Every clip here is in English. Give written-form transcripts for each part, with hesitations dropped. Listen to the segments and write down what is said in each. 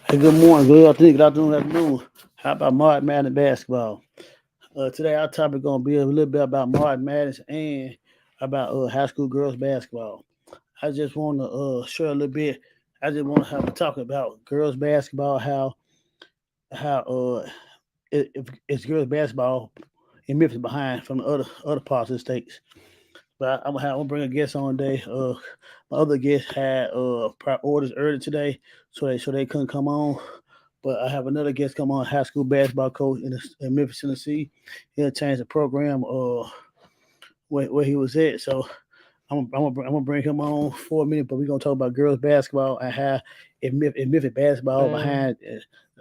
Hey, good morning, good afternoon, good afternoon. How about March Madness basketball? Today our topic gonna be a little bit about March Madness and about high school girls basketball. I just want to share a little bit. I just want to have a talk about girls basketball. How if it's girls basketball in Memphis behind from the other parts of the states. But I'm gonna bring a guest on today. My other guest had prior orders early today, so they couldn't come on. But I have another guest come on, high school basketball coach in Memphis, Tennessee. He'll change the program where he was at. So I'm gonna bring him on for a minute, but we're gonna talk about girls basketball and how if Memphis basketball behind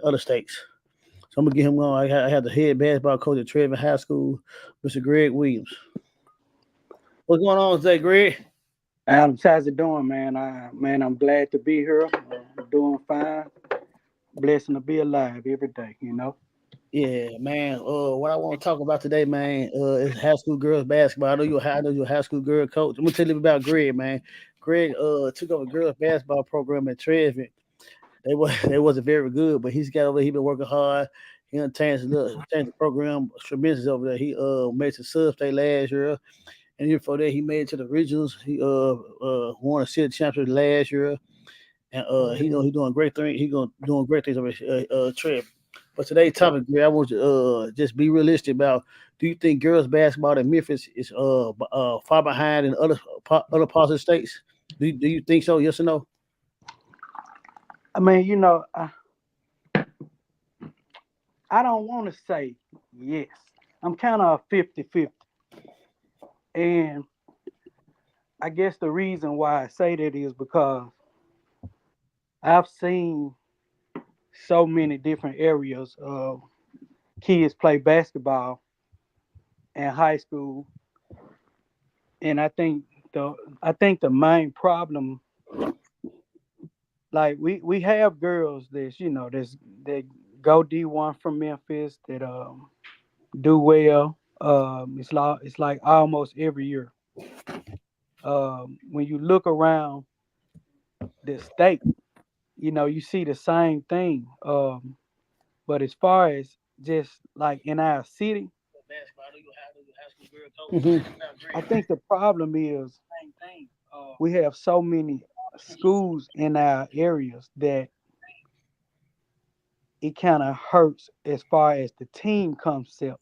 other states. So I'm gonna get him on. I had the head basketball coach at Trevor High School, Mr. Greg Williams. What's going on today, Greg? Alex, how's it doing, man? I'm glad to be here. I'm doing fine. Blessing to be alive every day. Yeah, man. What I want to talk about today, man, is high school girls basketball. I know you're a high school girl coach. I'm gonna tell you about Greg, man. Greg took over girls basketball program at Trevor. They wasn't very good, but he's got over. He been working hard. He done changed the program tremendous over there. He made some sub state last year, and year before that he made it to the regionals. He won a city championship last year, and he doing great things. He going doing great things over Trevor. But today's topic, Greg, I want you to just be realistic about. Do you think girls basketball in Memphis is far behind in other parts of the states? Do you think so? Yes or no? I mean, you know, I, I don't want to say yes. I'm kind of 50-50. And I guess the reason why I say that is because I've seen so many different areas of kids play basketball in high school. And the I think the main problem, like we have girls that go D1 from Memphis that do well. It's like almost every year. When you look around the state, you see the same thing. But as far as just like in our city, Mm-hmm. I think the problem is we have so many schools in our areas that it kind of hurts as far as the team concept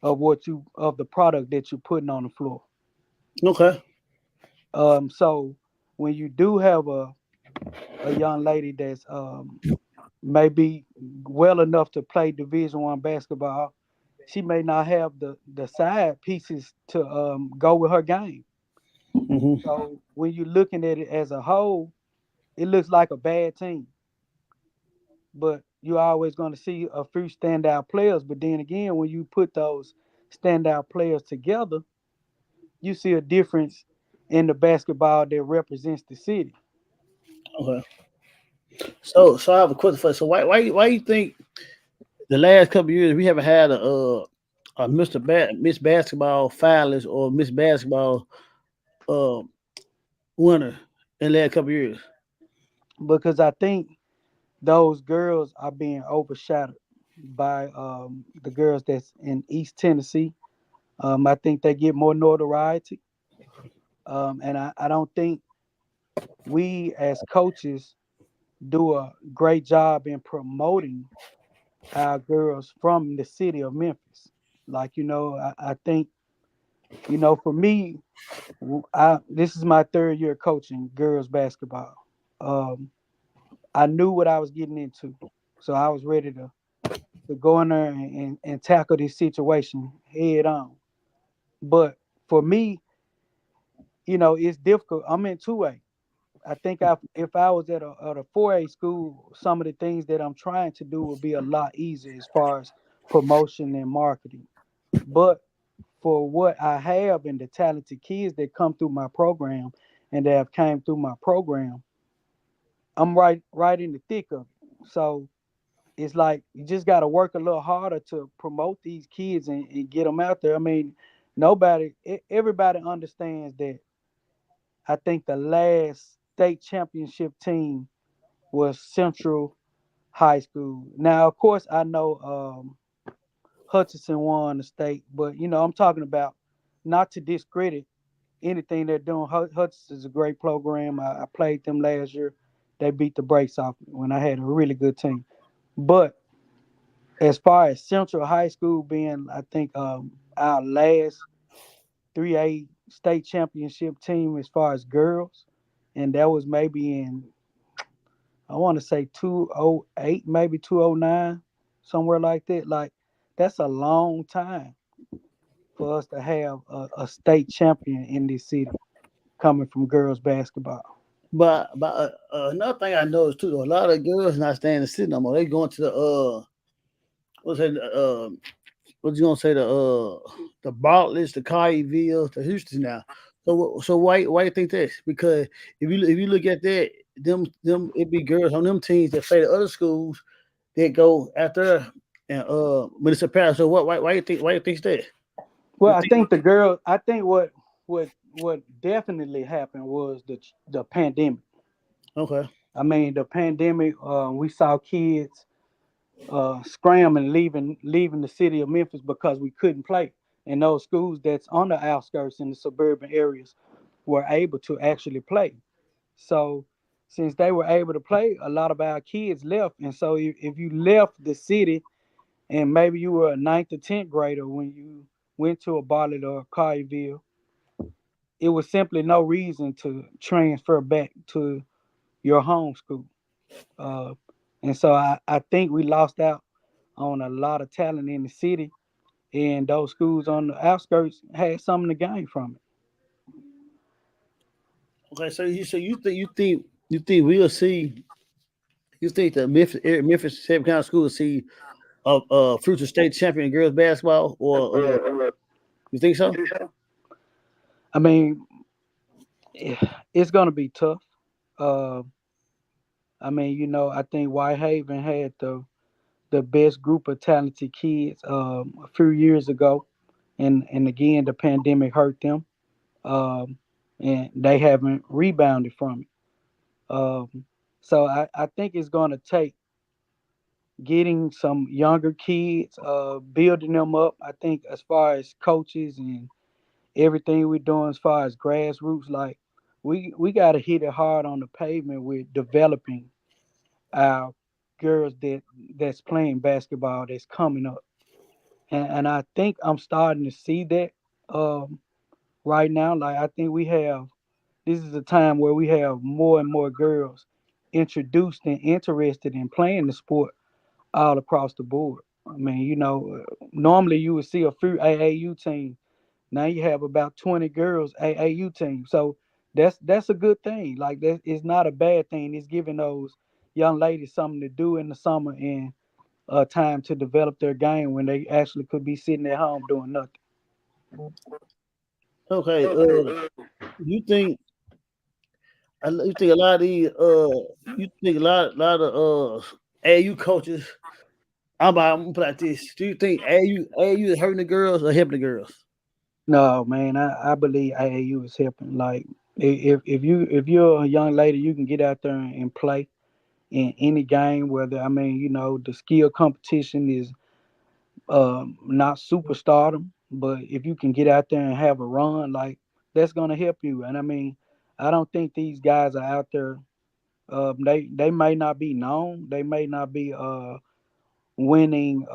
of the product that you're putting on the floor. Okay. So when you do have a young lady that's maybe well enough to play Division 1 basketball, she may not have the side pieces to go with her game. Mm-hmm. So when you're looking at it as a whole, it looks like a bad team. But you're always going to see a few standout players. But then again, when you put those standout players together, you see a difference in the basketball that represents the city. Okay. So I have a question for you. So why you think the last couple of years we haven't had a Miss Basketball finalist or Miss Basketball uh winner in the last couple of years? Because I think those girls are being overshadowed by the girls that's in East Tennessee. I think they get more notoriety. And I don't think we as coaches do a great job in promoting our girls from the city of Memphis. Like, I think, for me, this is my third year coaching girls basketball. Um, I knew what I was getting into. So I was ready to go in there and tackle this situation head on. But for me, it's difficult. I'm in 2A. I think if I was at a 4A school, some of the things that I'm trying to do would be a lot easier as far as promotion and marketing. But for what I have and the talented kids that come through my program and that have came through my program, I'm right in the thick of it. So it's like you just got to work a little harder to promote these kids and get them out there. I mean, everybody understands that. I think the last state championship team was Central. high school. Now, of course, I know Hutchinson won the state, but I'm talking about not to discredit anything they're doing. Hutchinson's a great program. I played them last year. They beat the brakes off me when I had a really good team. But as far as Central High School being, I think our last 3A state championship team as far as girls, and that was maybe in I want to say 208, maybe 209, somewhere like that. Like that's a long time for us to have a state champion in this city coming from girls basketball. But another thing I noticed too, though, a lot of girls not staying in the city no more. They going to the what's that? What you gonna say? The Bartletts, the Colleyville, the Houston now. So why you think this? Because if you look at that, them it be girls on them teams that play the other schools that go after and municipality. So why you think that? Well, You I think think the girl. I think what definitely happened was the pandemic. okay. I mean, the pandemic. We saw kids scrambling, leaving the city of Memphis because we couldn't play. And those schools that's on the outskirts in the suburban areas were able to actually play. So since they were able to play, a lot of our kids left. And so if you left the city and maybe you were a ninth or tenth grader when you went to a Bartlett or a Colleyville, it was simply no reason to transfer back to your home school. Uh, and so I think we lost out on a lot of talent in the city, and those schools on the outskirts had something to gain from it. Okay, so you think we'll see you think the Memphis Shelby County School will see a future state champion in girls basketball or you think so? I mean, it's going to be tough. Uh, I mean, I think Whitehaven had the best group of talented kids a few years ago, and again the pandemic hurt them, um, and they haven't rebounded from it. So I think it's going to take getting some younger kids, building them up. I think as far as coaches and everything we're doing as far as grassroots, like we got to hit it hard on the pavement with developing our girls that's playing basketball that's coming up. And I think I'm starting to see that um, right now. Like I think we have this is a time where we have more and more girls introduced and interested in playing the sport all across the board. I mean, normally you would see a few AAU team. Now you have about 20 girls AAU team. So that's a good thing. Like that is not a bad thing. It's giving those young ladies something to do in the summer and time to develop their game when they actually could be sitting at home doing nothing. Okay, you think you think a lot of these you think a lot of AU coaches. I'm gonna put it like this. Do you think AU is hurting the girls or helping the girls? No, man, I believe AAU is helping. Like if you're a young lady, you can get out there and play in any game. Whether I mean, the skill competition is not superstardom, but if you can get out there and have a run, like that's gonna help you. And I mean, I don't think these guys are out there. They may not be known. They may not be winning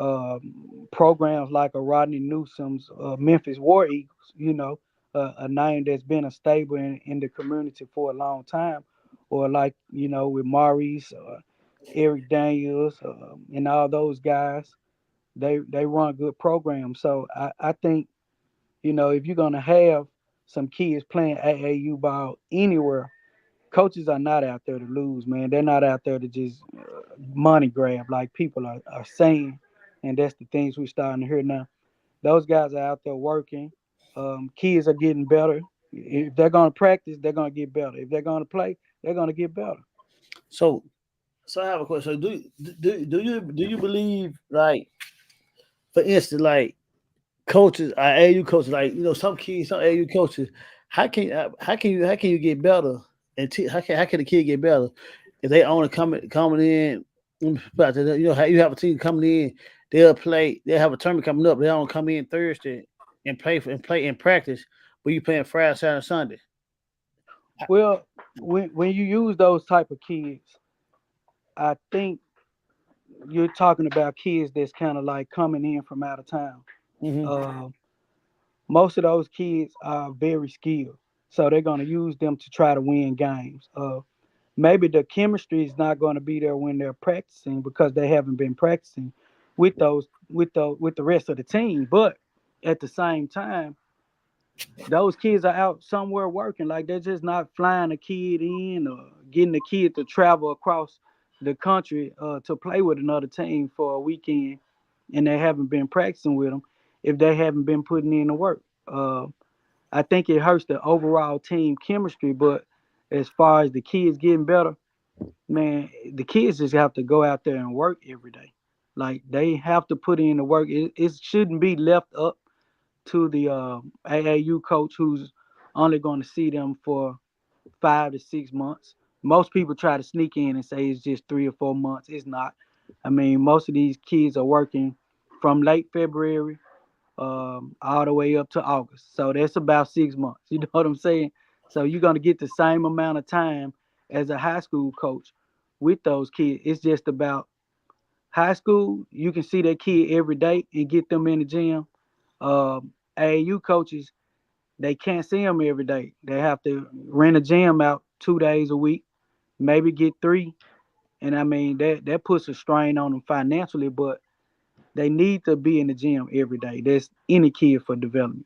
programs like a Rodney Newsom's Memphis War Eagles. A name that's been a stable in the community for a long time, or like with Maurice, Eric Daniels, and all those guys. They run good programs. So I think if you're gonna have some kids playing AAU ball anywhere, coaches are not out there to lose, man. They're not out there to just money grab like people are saying, and that's the things we're starting to hear now. Those guys are out there working. Kids are getting better. If they're gonna practice, they're gonna get better. If they're gonna play, they're gonna get better. So so I have a question. So do you believe like for instance like coaches, AU coaches, like some kids, some AU coaches, how can you get better, and how can the kid get better if they only coming in? But you know how you have a team coming in, they'll play. They have a tournament coming up. They don't come in Thursday and play and practice, but you playing Friday, Saturday, Sunday. Well, when you use those type of kids, I think you're talking about kids that's kind of like coming in from out of town. Mm-hmm. Uh, Most of those kids are very skilled, so they're going to use them to try to win games. Maybe the chemistry is not going to be there when they're practicing because they haven't been practicing with the rest of the team. But at the same time, those kids are out somewhere working. Like they're just not flying a kid in or getting a kid to travel across the country to play with another team for a weekend, and they haven't been practicing with them if they haven't been putting in the work. I think it hurts the overall team chemistry, but as far as the kids getting better, man, the kids just have to go out there and work every day. Like they have to put in the work. It shouldn't be left up to the AAU coach who's only going to see them for 5 to 6 months. Most people try to sneak in and say it's just 3 or 4 months. It's not. I mean, most of these kids are working from late February all the way up to August. So that's about 6 months. You know what I'm saying? So you're going to get the same amount of time as a high school coach with those kids. It's just about high school. You can see that kid every day and get them in the gym. AAU coaches, they can't see them every day. They have to rent a gym out 2 days a week, maybe get three. And I mean that puts a strain on them financially, but they need to be in the gym every day. That's any kid for development.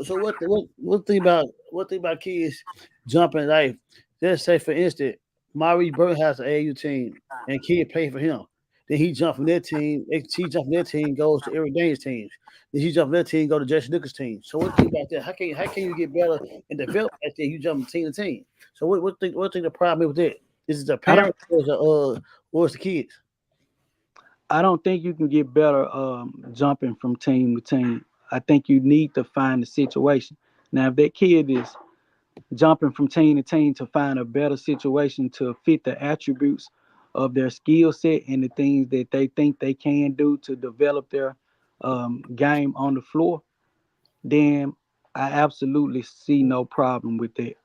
So what thing about kids jumping like let's say for instance, Maurice Burton has an AAU team and kid play for him. Then he jumped from their team. He jumped from their team goes to Eric Dane's teams. Then he jumped from their team go to Jesse Nichols' team. So what think about that? How can you get better and develop that thing? You jump from team to team. So what think the problem is with that? Is it the I don't parents or is the kids? I don't think you can get better jumping from team to team. I think you need to find the situation. Now, if that kid is jumping from team to team to find a better situation to fit the attributes of their skill set and the things that they think they can do to develop their game on the floor, then I absolutely see no problem with that.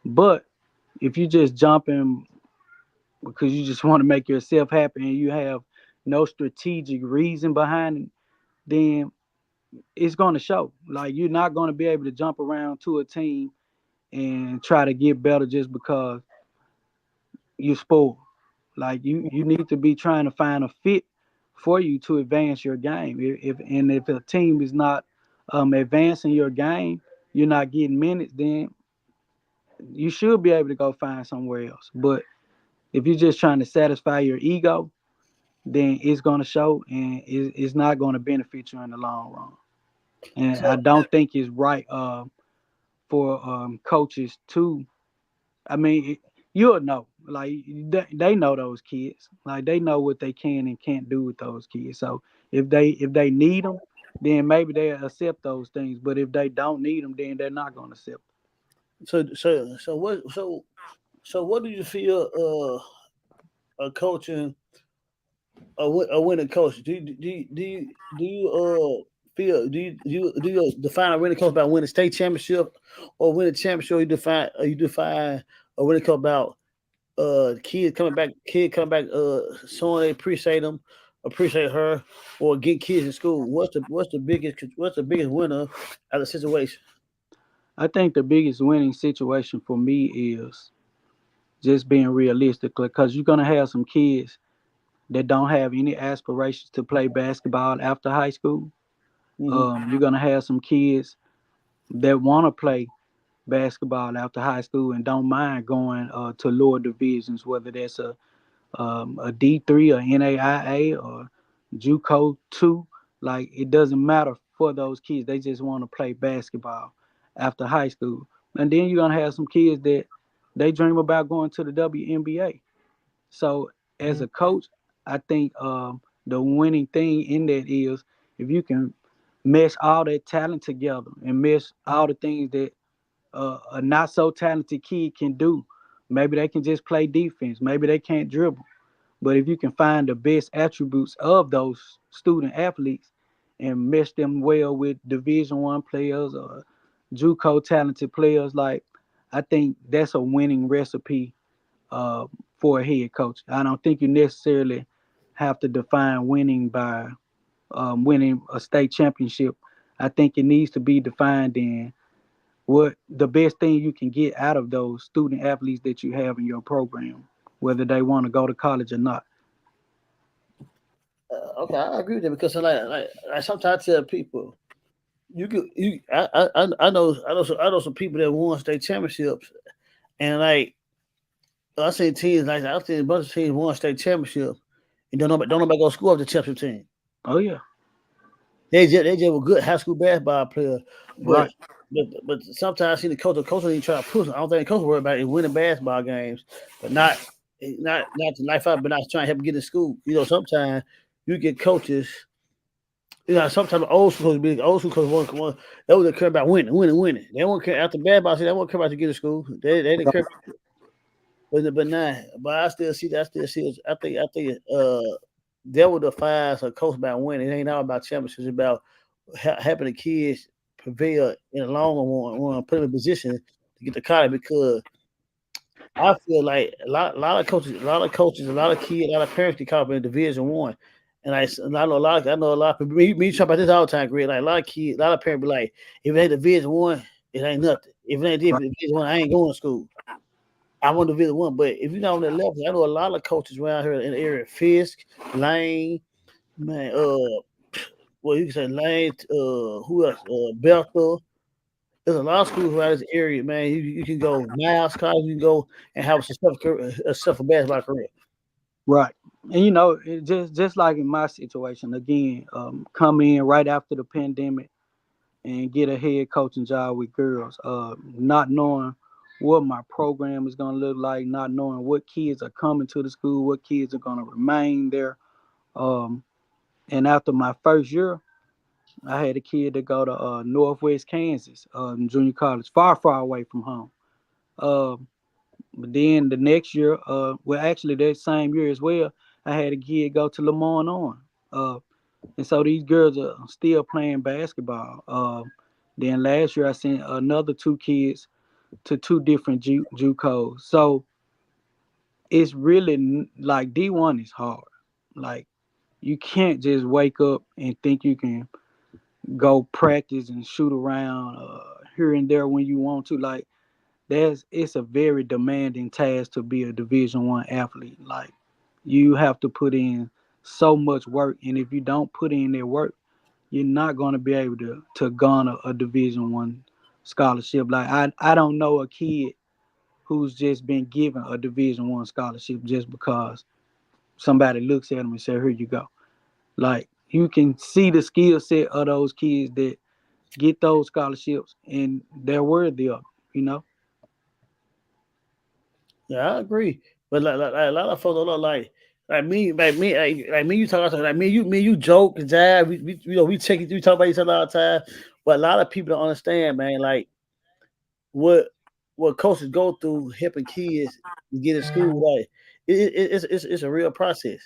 But if you just jumping because you just want to make yourself happy and you have no strategic reason behind it, then it's going to show. Like you're not going to be able to jump around to a team and try to get better just because you're spoiled. Like you need to be trying to find a fit for you to advance your game. If a team is not advancing your game, you're not getting minutes, then you should be able to go find somewhere else. But if you're just trying to satisfy your ego, then it's going to show and it's not going to benefit you in the long run. And I So don't think it's right for coaches to. I mean, you'll know. Like they know those kids. Like they know what they can and can't do with those kids. So if they need them, then maybe they accept those things. But if they don't need them, then they're not going to accept. so what do you feel a coaching a winning coach. Do you feel do you define a winning coach about winning state championship or winning championship? Or you define a winning coach about kid coming back showing they appreciate them, appreciate her, or get kids in school. What's the biggest winner out of the situation? I think the biggest winning situation for me is just being realistic because you're gonna have some kids that don't have any aspirations to play basketball after high school. Hmm. You're gonna have some kids that want to play basketball after high school and don't mind going to lower divisions, whether that's a D3 or NAIA or JUCO two. Like it doesn't matter for those kids. They just want to play basketball after high school. And then you're gonna have some kids that they dream about going to the WNBA. So as a coach, I think the winning thing in that is if you can mesh all that talent together and mesh all the things that a not so talented kid can do. Maybe they can just play defense. Maybe they can't dribble. But if you can find the best attributes of those student athletes and mesh them well with Division 1 players or JUCO talented players, like I think that's a winning recipe uh, for a head coach. I don't think you necessarily have to define winning by winning a state championship. I think it needs to be defined in what the best thing you can get out of those student athletes that you have in your program, whether they want to go to college or not. Okay, I agree with that because like sometimes I tell people you could you I know some people that won state championships and like I seen teams like I've seen a bunch of teams won state championships and don't nobody go to school after the championship team. Oh yeah, They just were good high school basketball player, but right. but sometimes I see the coach ain't try to push. I don't think the coach worry about is winning basketball games, but not to life out, but not trying to help them get in school. You know, sometimes you get coaches. You know, sometimes old school coaches they would care about winning. They won't care after basketball. They won't care about to get to school. They didn't care. But nah, but I still see that. I still see it. I think that would define a coach about winning. It ain't all about championships. It's about helping the kids prevail in the long run, put them in position to get to college. Because I feel like a lot of kids, a lot of parents get caught up in Division 1. And I know a lot of people. Me talk about this all the time, Greg. Like a lot of kids, a lot of parents be like, if it ain't Division 1, it ain't nothing. If it ain't Right. Division 1, I ain't going to school. I want Division 1, but if you're not on that level, I know a lot of coaches around here in the area, Fisk, Lane, man, well you can say Lane, who else? Bethel. There's a lot of schools around this area, man. You can go Miles College, you can go and have a successful basketball career. Right. And it just like in my situation, again, come in right after the pandemic and get a head coaching job with girls, not knowing what my program is going to look like, not knowing what kids are coming to the school, what kids are going to remain there. Um, and after my first year, I had a kid to go to Northwest Kansas, junior college, far, far away from home. Um, but then the next year, well, actually that same year as well, I had a kid go to Lamont on. Uh, and so these girls are still playing basketball. Then last year I sent another two kids to two different JUCOs. So it's really like D1 is hard. Like you can't just wake up and think you can go practice and shoot around here and there when you want to. Like it's a very demanding task to be a Division 1 athlete. Like you have to put in so much work, and if you don't put in that work, you're not going to be able to garner a Division 1 scholarship. Like I don't know a kid who's just been given a Division 1 scholarship just because somebody looks at them and say, "Here you go." Like you can see the skill set of those kids that get those scholarships, and they're worthy of. It, you know. Yeah, I agree. But like a lot of folks don't know, like me, you talk about like me, you joke and jive. We check it, we talk about each other all the time. But a lot of people don't understand, man. Like what what coaches go through helping kids get in school, like it's a real process.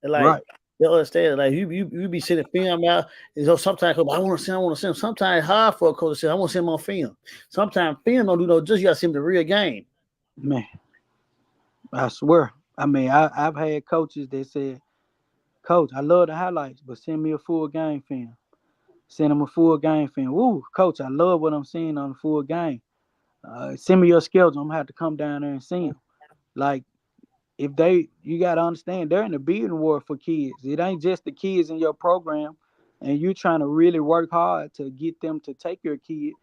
And like Right. they understand, like you be sending film out, and so sometimes I want to see him. Sometimes it's hard for a coach to say I want to see him on film. Sometimes film don't do no just you got to see him the real game. Man, I swear. I mean, I've had coaches that said, "Coach, I love the highlights, but send me a full game film." Send them a full game film. Woo, coach, I love what I'm seeing on the full game. Send me your schedule. I'm gonna have to come down there and see them. Like if you gotta understand, they're in the bidding war for kids. It ain't just the kids in your program, and you trying to really work hard to get them to take your kid,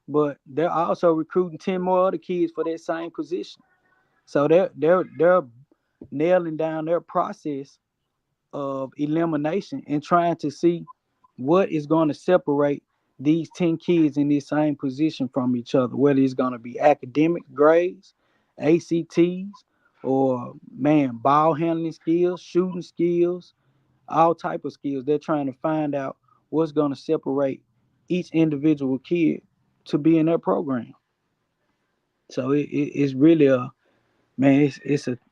but they're also recruiting 10 more other kids for that same position. So they're nailing down their process of elimination and trying to see what is going to separate these 10 kids in this same position from each other, whether it's going to be academic grades, ACTs, or man, ball handling skills, shooting skills, all type of skills. They're trying to find out what's going to separate each individual kid to be in their program. So it's really a man,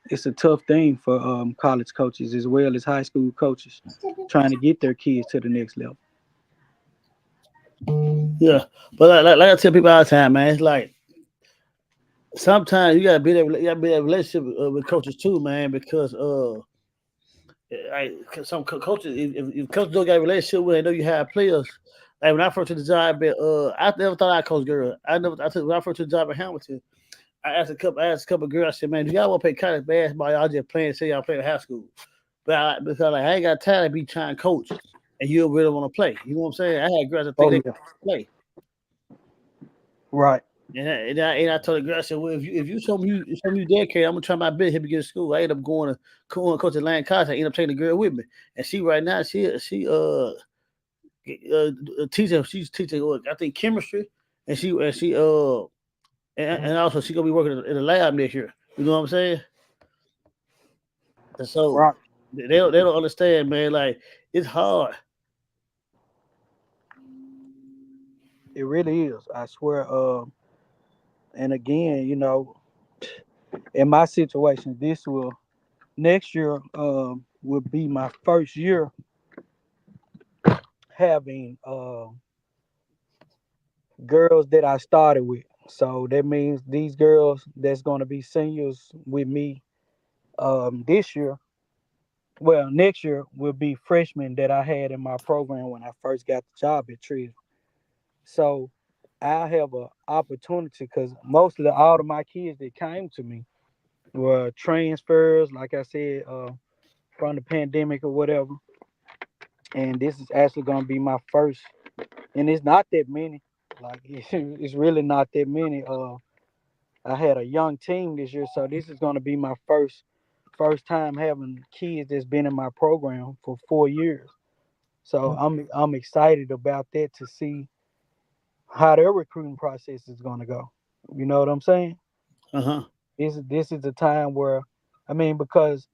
it's a tough thing for college coaches as well as high school coaches trying to get their kids to the next level. Yeah, but like I tell people all the time, man, it's like sometimes you gotta be that you gotta be that relationship with coaches too, man, because like 'cause some coaches, if coaches don't got a relationship with, they know you have players. Like when I first took the job, I never thought I'd coach girl. I took when I first took the job at Hamilton. I asked a couple of girls. I said, "Man, do y'all want to play college basketball? Y'all just playing? Say y'all playing high school?" Because like I ain't got time to be trying to coach, and you don't really want to play. You know what I'm saying? I had girls that think Oh they yeah, play, right. and I told the girl, I said, "Well, if you dedicated, I'm gonna try my best to help you get to school." I ended up going to coach at Land College. I ended up taking the girl with me, and she right now teaching. She's teaching I think chemistry, and also she gonna be working in the lab next year. You know what I'm saying? And so Right. they don't understand, man. Like it's hard. It really is. I swear. And again, in my situation, this will next year will be my first year having girls that I started with. So that means these girls that's going to be seniors with me this year. Well, next year will be freshmen that I had in my program when I first got the job at Tris. So I have an opportunity because all of my kids that came to me were transfers, like I said, from the pandemic or whatever. And this is actually going to be my first, and it's not that many. Like it's really not that many. I had a young team this year, so this is going to be my first time having kids that's been in my program for 4 years. So I'm excited about that to see how their recruiting process is going to go. You know what I'm saying? Uh huh. This is a time where, I mean, because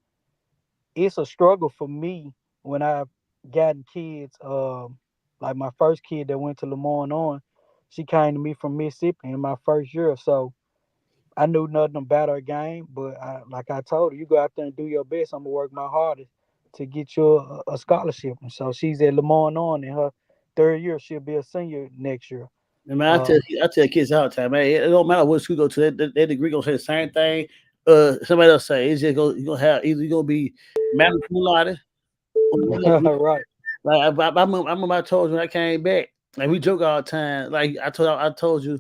it's a struggle for me when I've gotten kids. Like my first kid that went to Lemoyne on, she came to me from Mississippi in my first year, so I knew nothing about her game. But like I told her, you go out there and do your best. I'm gonna work my hardest to get you a scholarship. And so she's at Lemoyne on in her third year. She'll be a senior next year. I mean, Um, I tell kids all the time, man. It don't matter what school you go to. That degree gonna say the same thing. Somebody else say it's just you gonna have either you gonna be magna cum laude or you gonna be right. like I remember I told you when I came back. Like we joke all the time. Like I told you,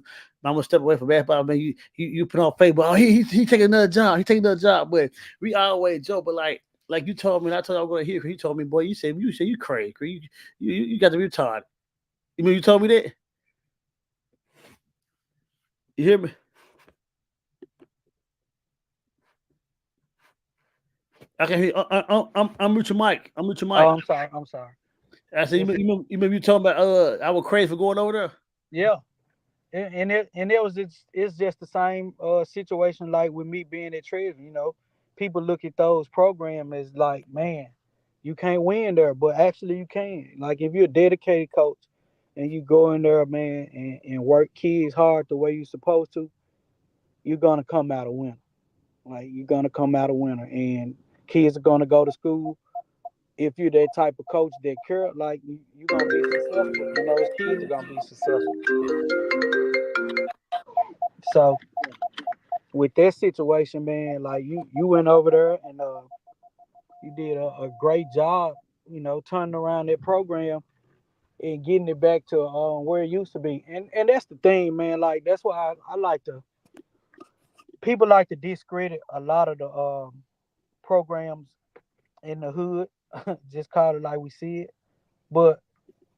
I'm gonna step away from basketball. Man, you put on Facebook. Oh, he taking another job. He taking another job. But we always joke. But like you told me, and I told you I was gonna hear. He told me, boy, you crazy. You got to be retarded. You mean you told me that? You hear me? I can hear. I'm Richard Mike. I'm Richard Oh, Mike. I'm sorry. I'm sorry. I said, Yes, you remember you talking about I was crazy for going over there. yeah. And it was it's just the same situation like with me being at Treasure. People look at those programs as like, man, you can't win there, but actually you can. Like if you're a dedicated coach and you go in there, man, and work kids hard the way you're supposed to, you're gonna come out a winner. Like you're gonna come out a winner, and kids are gonna go to school. If you're that type of coach that care, like you're gonna be successful, and those kids are gonna be successful. So with that situation, man, like you went over there and you did a great job, turning around that program and getting it back to where it used to be. And that's the thing, man. Like that's why I like to people like to discredit a lot of the programs in the hood, just call it like we see it. But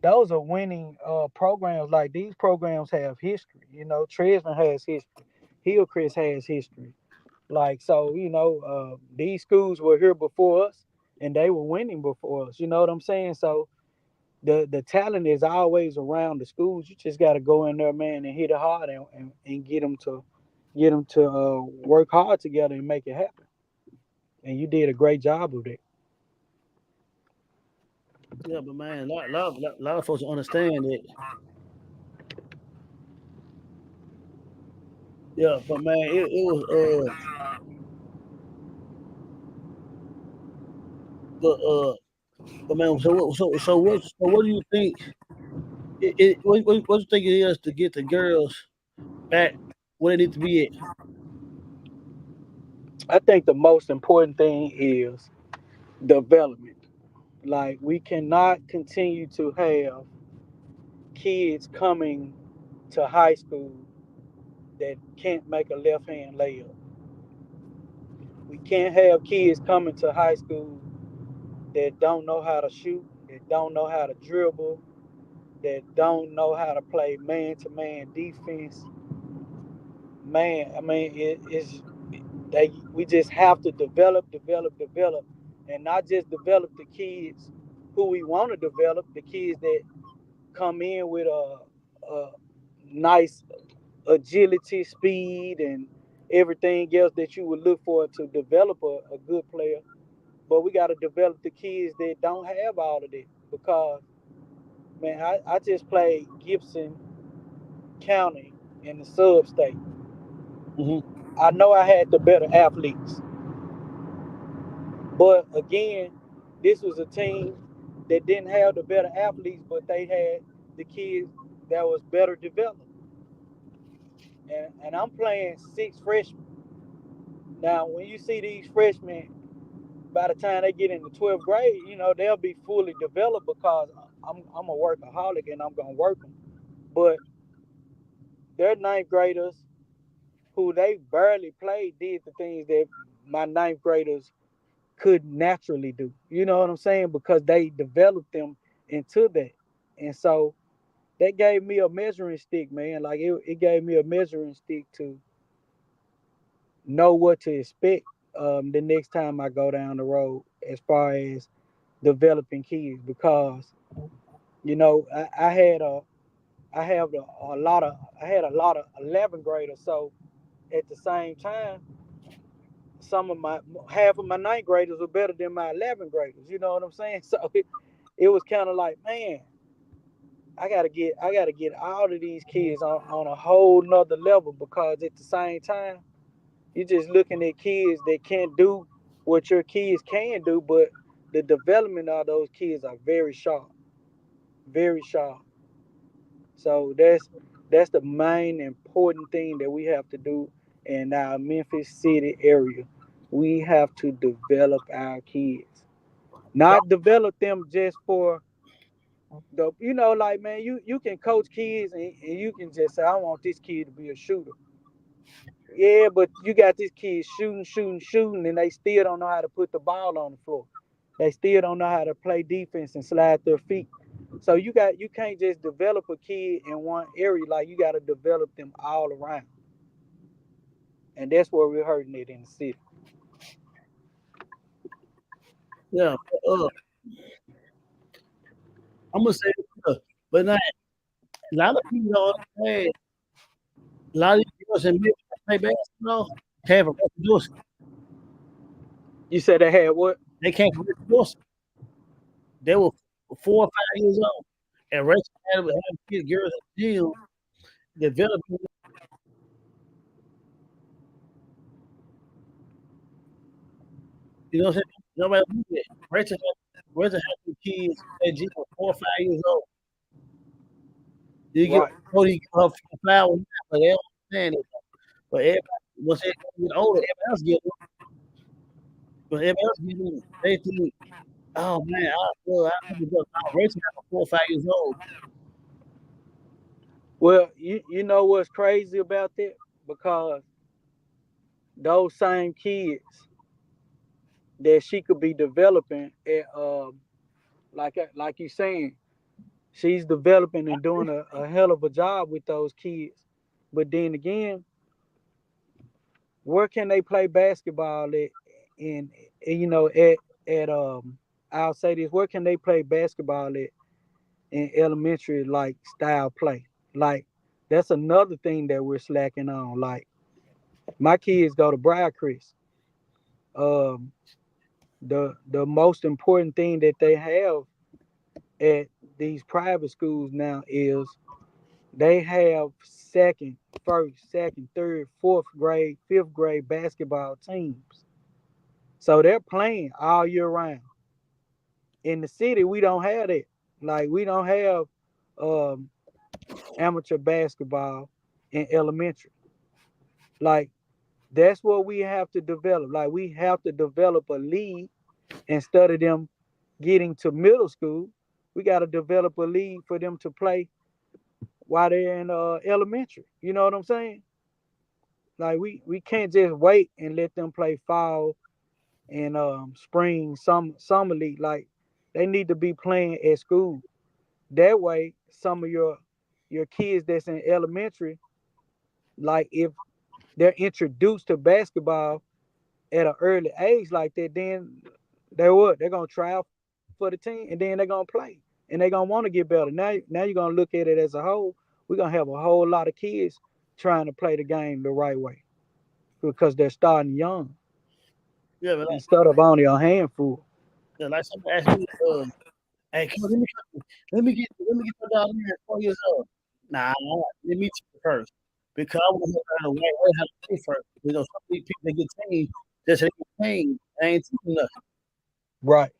those are winning programs. Like these programs have history. Tresman has history. Hillcrest has history. Like so, these schools were here before us, and they were winning before us. You know what I'm saying? So the talent is always around the schools. You just got to go in there, man, and hit it hard and get them to work hard together and make it happen. And you did a great job of it. Yeah, but man, a lot of folks don't understand it. Yeah, but man, it was But man, what do you think? What do you think it is to get the girls back where they need to be at? I think the most important thing is development. Like we cannot continue to have kids coming to high school that can't make a left hand layup. We can't have kids coming to high school that don't know how to shoot, that don't know how to dribble, that don't know how to play man to man defense. Man, I mean, it's they. We just have to develop, and not just develop the kids who we want to develop. The kids that come in with a nice agility, speed, and everything else that you would look for to develop a good player. But we got to develop the kids that don't have all of that because man, I just played Gibson County in the sub state. Mm-hmm. I know I had the better athletes, but again, this was a team that didn't have the better athletes, but they had the kids that was better developed. And I'm playing six freshmen. Now, when you see these freshmen, by the time they get into 12th grade, they'll be fully developed because I'm a workaholic and I'm gonna work them. But they're ninth graders who they barely played did the things that my ninth graders could naturally do. You know what I'm saying? Because they developed them into that. And so that gave me a measuring stick, man. Like it gave me a measuring stick to know what to expect the next time I go down the road as far as developing kids because I had I have a lot of I had a lot of 11th graders. So at the same time, some of my half of my ninth graders were better than my 11th graders. You know what I'm saying? So it was kind of like, man, I gotta get all of these kids on a whole nother level because at the same time, you're just looking at kids that can't do what your kids can do, but the development of those kids are very sharp, very sharp. So that's the main important thing that we have to do in our Memphis City area. We have to develop our kids, not develop them just for like man, you can coach kids and you can just say I want this kid to be a shooter. Yeah, but you got these kids shooting, and they still don't know how to put the ball on the floor. They still don't know how to play defense and slide their feet. So you can't just develop a kid in one area. Like you got to develop them all around, and that's where we're hurting it in the city. Yeah, uh, I'm gonna say, but now a lot of people don't understand. A lot of these girls in Memphis that play basketball came from Richard Dawson. You said they had what? They came from Richard Dawson. They were 4 or 5 years old, and Rachel had kids, girls at the gym developing. You know what I'm saying? Nobody knew that. Rachel had the kids at gym for 4 or 5 years old. You get Right. Cody up for flowers, but they don't understand it. But everybody, once they get older, everybody else get them. But everybody else get them. They think, oh man, I remember Rachel was 4 or 5 years old. Well, you know what's crazy about that? Because those same kids that she could be developing at like you saying, she's developing and doing a hell of a job with those kids. But then again, where can they play basketball at? And at I'll say this: where can they play basketball at in elementary like style play? Like that's another thing that we're slacking on. Like my kids go to Briarcrest. Um, the most important thing that they have at these private schools now is they have second, first, second, third, fourth grade, fifth grade basketball teams. So they're playing all year round. In the city, we don't have that. Like we don't have um, amateur basketball in elementary. Like that's what we have to develop. Like we have to develop a league instead of them getting to middle school. We got to develop a league for them to play while they're in elementary. You know what I'm saying? Like we can't just wait and let them play fall and spring summer league. Like they need to be playing at school. That way, some of your kids that's in elementary, like if they're introduced to basketball at an early age like that, then they're gonna try out for the team and then they're gonna play and they're gonna want to get better. Now you're gonna look at it as a whole. We're gonna have a whole lot of kids trying to play the game the right way because they're starting young Yeah, but instead of only a handful. like somebody asked me, hey, come on, let me get your daughter here at 4 years old. Nah, let me teach her first because I want to learn the right way how to play first. You know, some of these people that get team just they get team, they ain't teaching nothing. Right.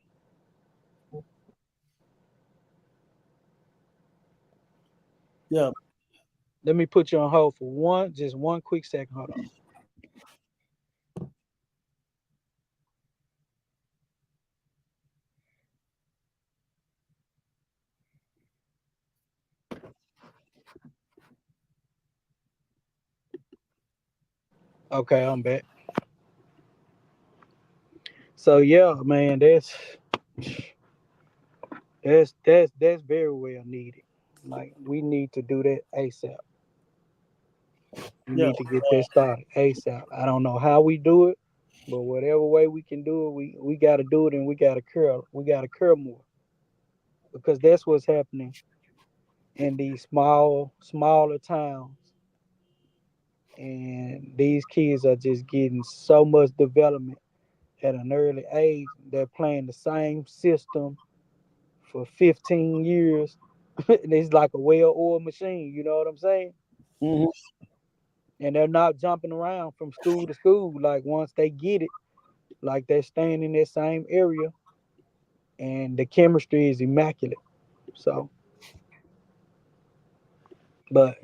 Yeah, Let me put you on hold for just one quick second. Hold on. Okay, I'm back. So yeah, man, that's very well needed. Like we need to do that ASAP. We yeah, need to get that started ASAP. I don't know how we do it, but whatever way we can do it, we got to do it, and we got to curl more because that's what's happening in these smaller towns, and these kids are just getting so much development at an early age. They're playing the same system for 15 years. And it's like a well-oiled machine. You know what I'm saying? hmm And they're not jumping around from school to school. Like once they get it, like they're staying in that same area, and the chemistry is immaculate. So, but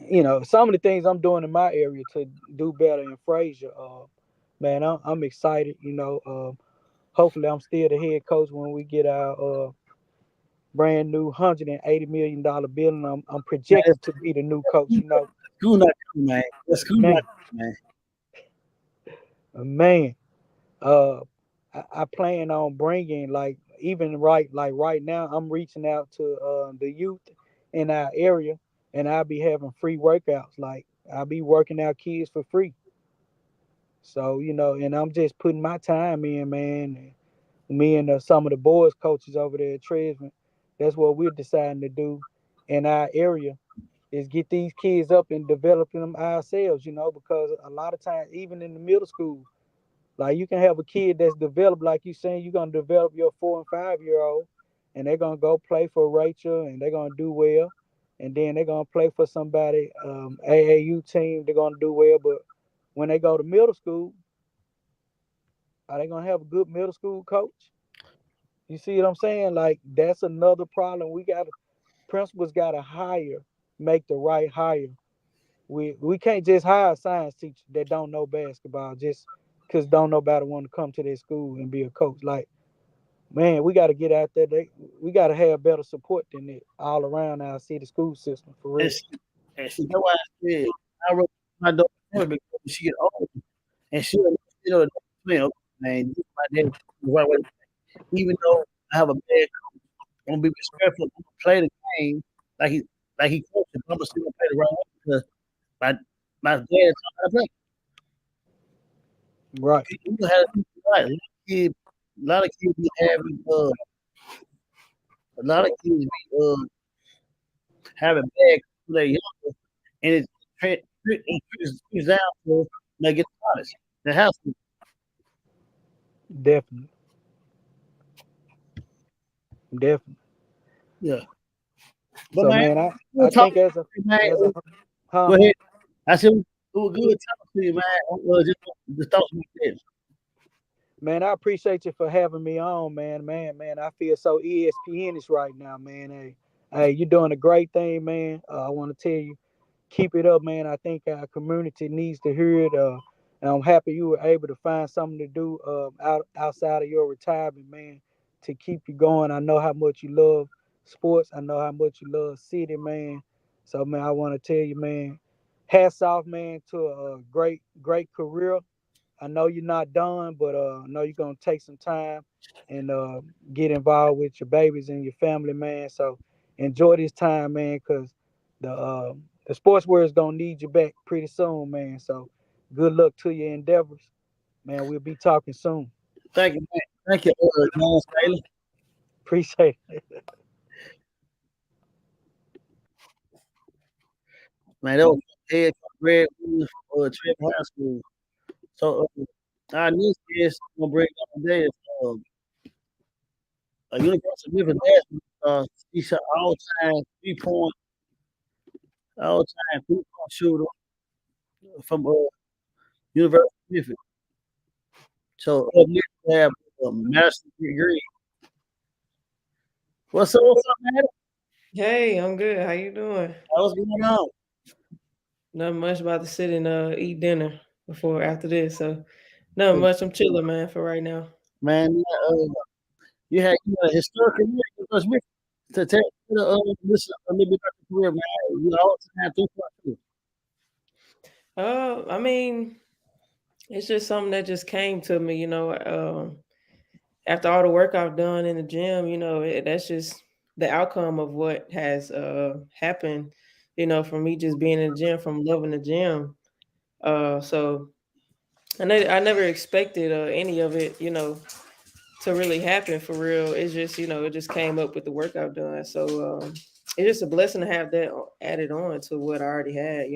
some of the things I'm doing in my area to do better in Fraser, man, I'm excited. Hopefully I'm still the head coach when we get our brand new $180 million building. I'm man, projected to be the new coach. school not coming, man. The school not Man, coming, man. man. Uh, I plan on bringing like even right now I'm reaching out to the youth in our area, and I'll be having free workouts. Like I'll be working out kids for free. So and I'm just putting my time in, man. And me and some of the boys coaches over there at Tresman, that's what we're deciding to do in our area is get these kids up and developing them ourselves. Because a lot of times even in the middle school, like you can have a kid that's developed, like you saying, you're gonna develop your 4 and 5 year old, and they're gonna go play for Rachel, and they're gonna do well, and then they're gonna play for somebody AAU team. They're gonna do well, but when they go to middle school, are they gonna have a good middle school coach? You see what I'm saying? Like that's another problem. Principals gotta make the right hire. We can't just hire a science teacher that don't know basketball just because don't nobody want to come to their school and be a coach. Like, man, we got to get out there. We got to have better support than that all around our city school system for And real. see, that's why I said I wrote my daughter because when she get older and she'll twin, man, this is my daddy the right way. Even though I have a bad coach, I'm gonna be respectful. I'm gonna play the game like he like he coached. I'm gonna still play the right way because my my dad taught me how to play. Right. You have to right. Kid, a lot of kids be having a lot of kids be having bad when they're younger, and it down to they get honest. The house, Definitely. Definitely. yeah. But So, man, man, we'll I talk, think man. huh? Go ahead. I said it was good talking to you, man. Just thoughts like that. Man, I appreciate you for having me on, man. Man, I feel so ESPNish right now, man. Hey, you're doing a great thing, man. I want to tell you, keep it up, man. I think our community needs to hear it. And I'm happy you were able to find something to do outside of your retirement, man, to keep you going. I know how much you love sports. I know how much you love city, man. So, man, I want to tell you, man, hats off, man, to a great career. I know you're not done, but I know you're gonna take some time and get involved with your babies and your family, man. So enjoy this time, man, because the sports world is gonna need you back pretty soon, man. So good luck to your endeavors, man. We'll be talking soon. Thank you, man. Thank you, John Staley. Appreciate it. Man, that was head coach Greg Williams for Trip High School. So our next guest gonna bring up today is a University of Memphis basketball. He's an all time 3-point shooter from University of Memphis. So up next we have a master's degree. What's up, man? Hey, I'm good. How you doing? What's going on? Nothing much, about to sit and eat dinner before after this. So nothing much. I'm chilling, man, for right now. Man, you had a historic career at University of Memphis. To tell listen a little bit about your career, man. You all time 3-point. I mean, it's just something that just came to me, after all the work I've done in the gym, that's just the outcome of what has happened, for me just being in the gym, from loving the gym. So I never expected any of it, to really happen for real. It's just, it just came up with the work I've done. So it's just a blessing to have that added on to what I already had.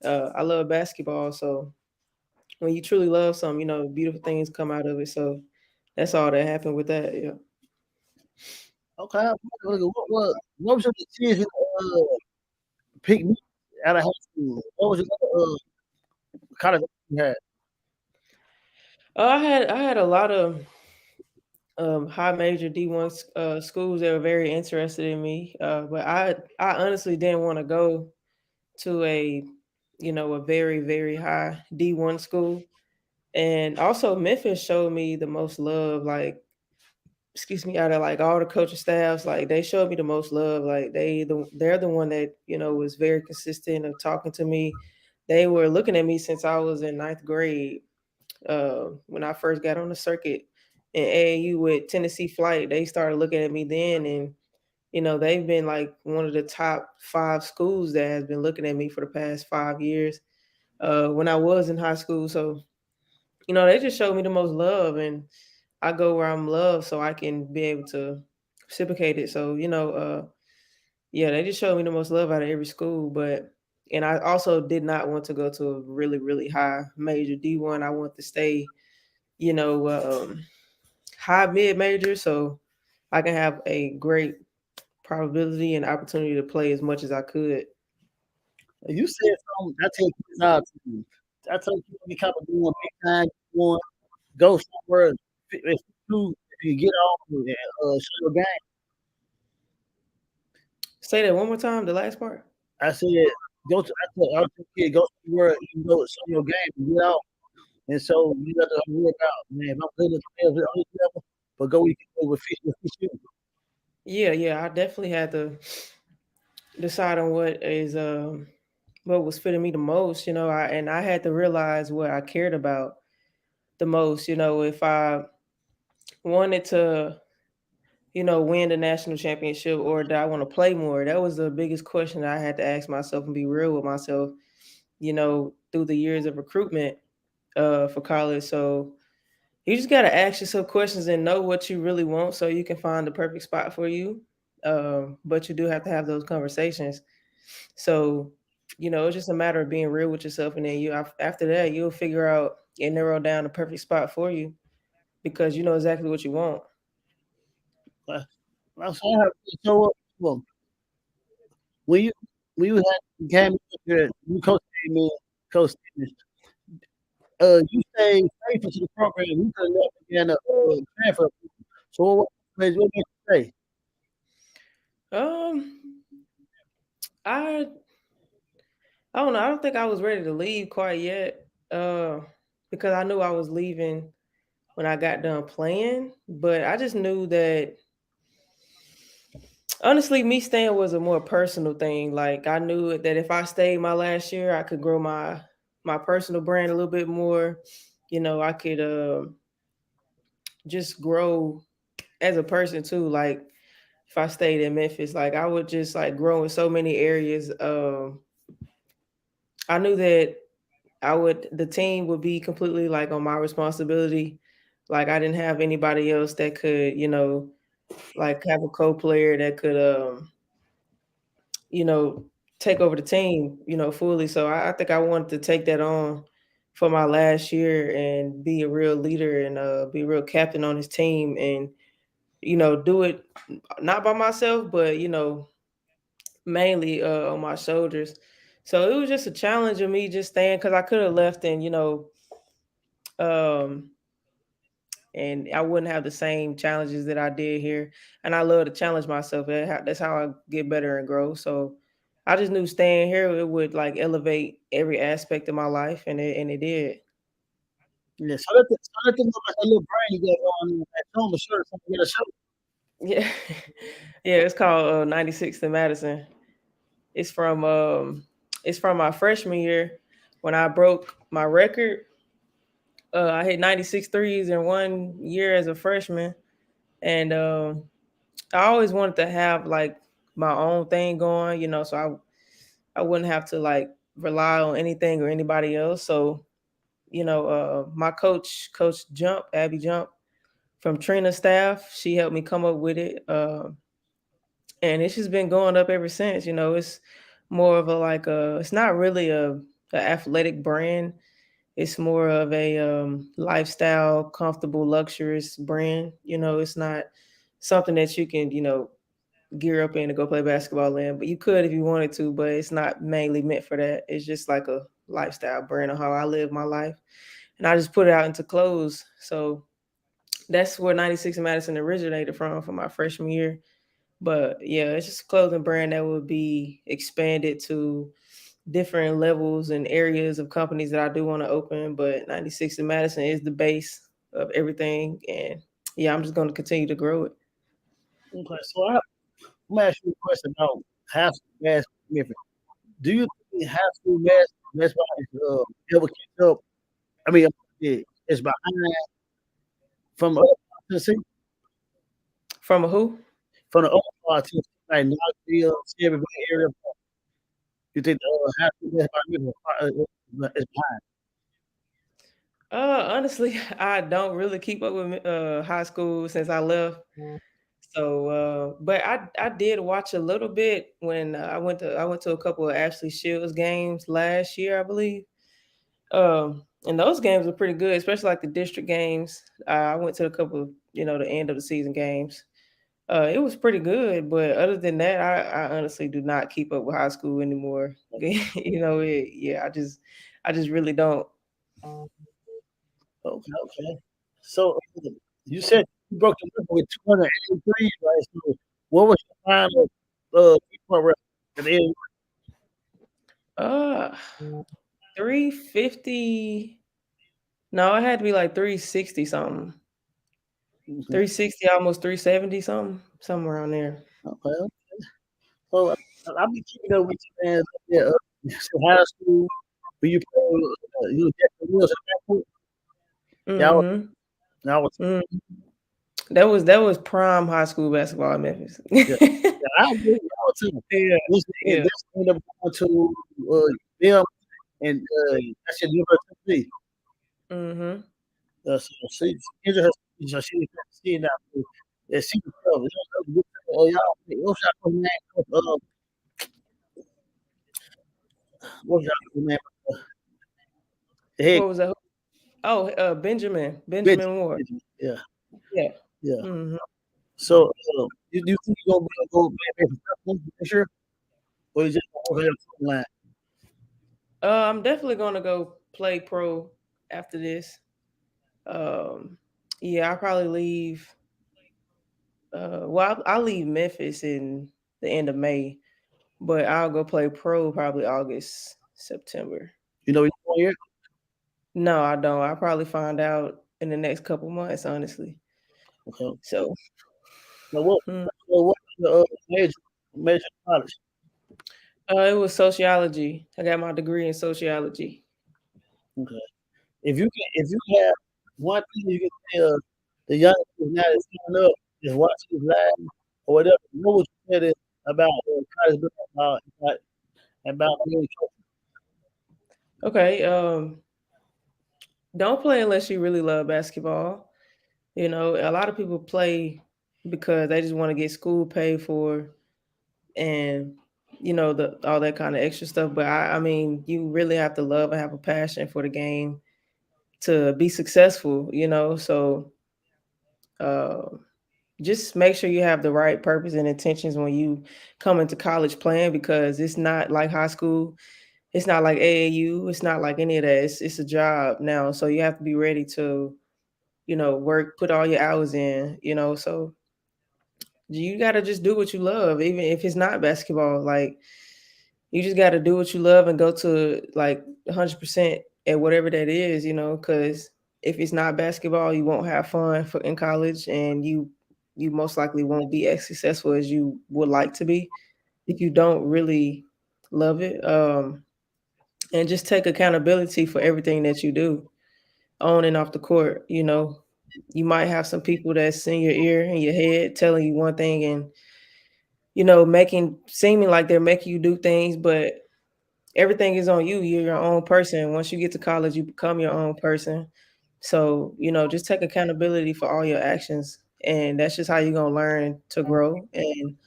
I love basketball, so when you truly love something, beautiful things come out of it. So that's all that happened with that. Yeah. Okay. What was your decision pick me out of high school? What was your kind of you had? I had a lot of high major D1 schools that were very interested in me, but I honestly didn't want to go to a very very high D1 school. And also Memphis showed me the most love, like, excuse me, out of like all the coaching staffs, like they showed me the most love. Like they're the one that, was very consistent of talking to me. They were looking at me since I was in ninth grade, when I first got on the circuit in AAU with Tennessee Flight. They started looking at me then, and they've been like one of the top 5 schools that has been looking at me for the past 5 years, when I was in high school. So they just showed me the most love, and I go where I'm loved so I can be able to reciprocate it. So, yeah, they just showed me the most love out of every school. And I also did not want to go to a really, really high major D1. I want to stay, you know, um, high mid major, so I can have a great probability and opportunity to play as much as I could. You said something. I take this out to you. I told you to become doing big time. You want go somewhere. If you get off and show your game. Say that one more time, the last part. I said I told kid go somewhere you can go show your game and get off. And so you got to work out, man. If I'm good at the level, but go you can go with fish. Yeah, yeah, I definitely had to decide on what was fitting me the most. I had to realize what I cared about the most. If I wanted to, win the national championship, or did I want to play more? That was the biggest question I had to ask myself and be real with myself, through the years of recruitment for college. So you just got to ask yourself questions and know what you really want so you can find the perfect spot for you. But you do have to have those conversations. So, it's just a matter of being real with yourself. And then after that, you'll figure out and narrow down the perfect spot for you because you know exactly what you want. I'm saying, so well, when you when you had came up here, you coach me, coach. You stayed faithful to the program. You could have left again transfer. So what made you stay? Um, I I don't know. I don't think I was ready to leave quite yet. Because I knew I was leaving when I got done playing, but I just knew that honestly, me staying was a more personal thing. Like I knew that if I stayed my last year, I could grow my personal brand a little bit more. I could just grow as a person too. Like if I stayed in Memphis, like I would just like grow in so many areas. I knew that the team would be completely like on my responsibility. Like I didn't have anybody else that could, like have a co-player that could you know, take over the team, fully. So I think I wanted to take that on for my last year and be a real leader and be a real captain on his team and, do it not by myself, but, mainly on my shoulders. So it was just a challenge of me just staying because I could have left and, um, and I wouldn't have the same challenges that I did here. And I love to challenge myself. That's how I get better and grow. So I just knew staying here it would like elevate every aspect of my life, and it did. Yeah, so let them know about that little brain you got on at home. Sure, something get a show. Yeah, yeah. It's called 96th and Madison. It's from um, it's from my freshman year when I broke my record. I hit 96 threes in 1 year as a freshman, and I always wanted to have like my own thing going, so I wouldn't have to like rely on anything or anybody else. So, my Coach Jump, Abby Jump from Trina staff, she helped me come up with it. And it's just been going up ever since. It's more of a like it's not really a athletic brand. It's more of a lifestyle, comfortable, luxurious brand. It's not something that you can, gear up in to go play basketball in, but you could if you wanted to, but it's not mainly meant for that. It's just like a lifestyle brand of how I live my life. And I just put it out into clothes. So that's where 96 Madison originated from for my freshman year. But yeah, it's just a clothing brand that would be expanded to different levels and areas of companies that I do want to open. But 96 and Madison is the base of everything. And yeah, I'm just going to continue to grow it. Okay, so I'm gonna ask you a question about high school basketball. Do you think high school basketball is ever catch up? I mean, yeah, it's behind from Tennessee, From a who? from the other part of Tennessee, like Knoxville, Shelbyville area. You think the high school basketball is behind? Honestly, I don't really keep up with high school since I left. So, but I did watch a little bit when I went to a couple of Ashley Shields games last year, I believe. And those games were pretty good, especially like the district games. I went to a couple of the end of the season games. It was pretty good, but other than that, I honestly do not keep up with high school anymore. Yeah, I just really don't. Okay, okay. So you said you broke the record with 283, right? So what was your final 3-point record at the end? Uh, 350. No, it had to be like 360 something. Okay, 360, almost 370 something, somewhere around there. okay. Okay. So I'll be keeping up with you, man. Yeah, so high school, when you play, you were Jeffrey Wilson backcourt. Yeah, Mhm. I was, Mm. That was prime high school basketball in Memphis. yeah, yeah, I agree. I was too. Yeah, And yeah. this ended up going to them, and that's your University. Mhm. So she injured her, so she didn't see it now. Yeah, she was tough. Y'all, what's y'all name? What's y'all name? The head What was that? Oh, Benjamin bitch. Benjamin Ward. Yeah, Yeah. yeah. Mhm. So you think you're gonna go back professional this year, or you just gonna work on your line? I'm definitely gonna go play pro after this. Yeah, I'll probably leave. Well, I'll leave Memphis in the end of May, but I'll go play pro probably August, September. You know, here. No, I don't. I'll probably find out in the next couple months, honestly. Okay. So, Now what? hmm. What the major college? It was sociology. I got my degree in sociology. Okay. If you have one thing you can tell the young people now that's coming up is watching this live or whatever, what would you say about college about being Okay. Don't play unless you really love basketball. You know, a lot of people play because they just want to get school paid for and the all that kind of extra stuff. But I mean, you really have to love and have a passion for the game to be successful. So uh, just make sure you have the right purpose and intentions when you come into college playing because it's not like high school. It's not like AAU. It's not like any of that. It's a job now. So you have to be ready to, work, put all your hours in, so you got to just do what you love, even if it's not basketball. Like, you just got to do what you love and go to like 100% at whatever that is, because if it's not basketball, you won't have fun in college and you most likely won't be as successful as you would like to be if you don't really love it. And just take accountability for everything that you do on and off the court. You might have some people that's in your ear and your head telling you one thing and making seeming like they're making you do things, but everything is on you. You're your own person. Once you get to college, you become your own person. So, just take accountability for all your actions. And that's just how you're going to learn to grow and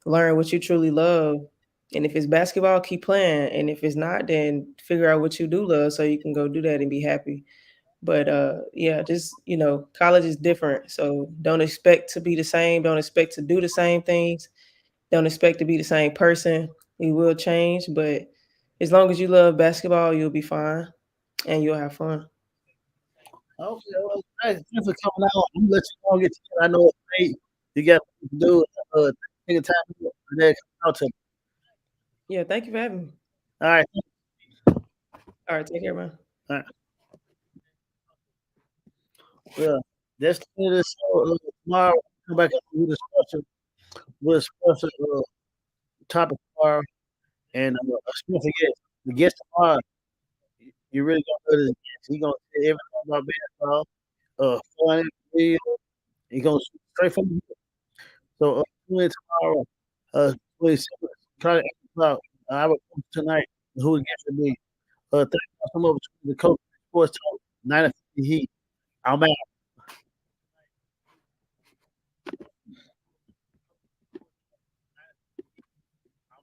learn what you truly love. And if it's basketball, keep playing. And if it's not, then figure out what you do love so you can go do that and be happy. But yeah, just college is different. So don't expect to be the same. Don't expect to do the same things. Don't expect to be the same person. We will change, but as long as you love basketball, you'll be fine and you'll have fun. okay, well, thanks for coming out. I'm gonna let you all get to it. I know it's late. You got to do it. Take a time for that. Come out to me. Yeah, thank you for having me. All right. All right, take care, man. All right. Well, that's the end of the show. Tomorrow, come back and we'll discuss topic tomorrow. And a special guest. The guest tomorrow, you really gonna know this guest. He gonna say everything about baseball. Funny, real. He gonna shoot straight from the hip. So tune in tomorrow. Please try to 8 o'clock. I will come tonight. Who the guest will be? Thank you so much for the coach sports talk. 9 Heat. I'm out.